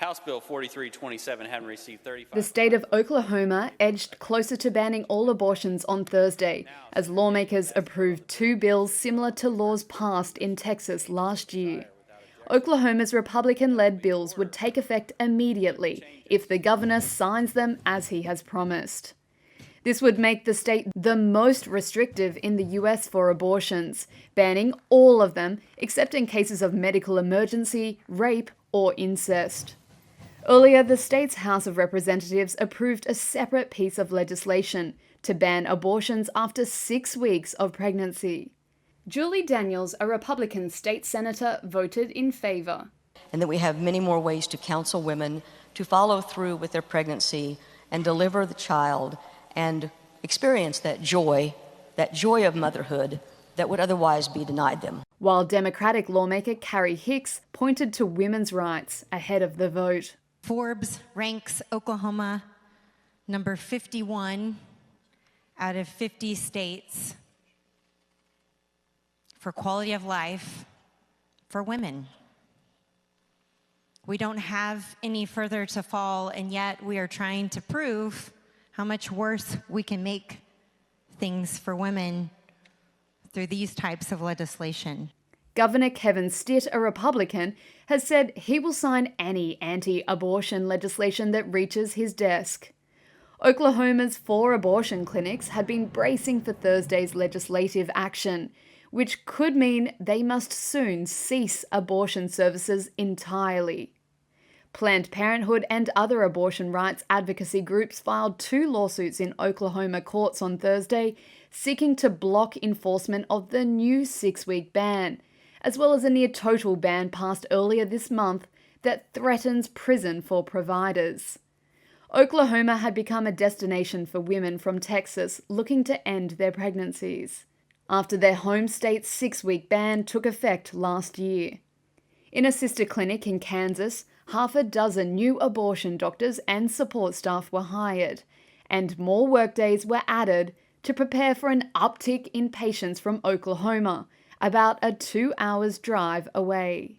House Bill 4327 hadn't received 35. The state of Oklahoma edged closer to banning all abortions on Thursday as lawmakers approved 2 bills similar to laws passed in Texas last year. Oklahoma's Republican-led bills would take effect immediately if the governor signs them as he has promised. This would make the state the most restrictive in the US for abortions, banning all of them except in cases of medical emergency, rape, or incest. Earlier, the state's House of Representatives approved a separate piece of legislation to ban abortions after 6 weeks of pregnancy. Julie Daniels, a Republican state senator, voted in favor. And that we have many more ways to counsel women to follow through with their pregnancy and deliver the child and experience that joy of motherhood that would otherwise be denied them. While Democratic lawmaker Carrie Hicks pointed to women's rights ahead of the vote. Forbes ranks Oklahoma number 51 out of 50 states for quality of life for women. We don't have any further to fall, and yet we are trying to prove how much worse we can make things for women through these types of legislation. Governor Kevin Stitt, a Republican, has said he will sign any anti-abortion legislation that reaches his desk. Oklahoma's 4 abortion clinics had been bracing for Thursday's legislative action, which could mean they must soon cease abortion services entirely. Planned Parenthood and other abortion rights advocacy groups filed 2 lawsuits in Oklahoma courts on Thursday, seeking to block enforcement of the new 6-week ban, as well as a near-total ban passed earlier this month that threatens prison for providers. Oklahoma had become a destination for women from Texas looking to end their pregnancies, after their home state's 6-week ban took effect last year. In a sister clinic in Kansas, 6 new abortion doctors and support staff were hired, and more workdays were added to prepare for an uptick in patients from Oklahoma, about a 2 hours drive away.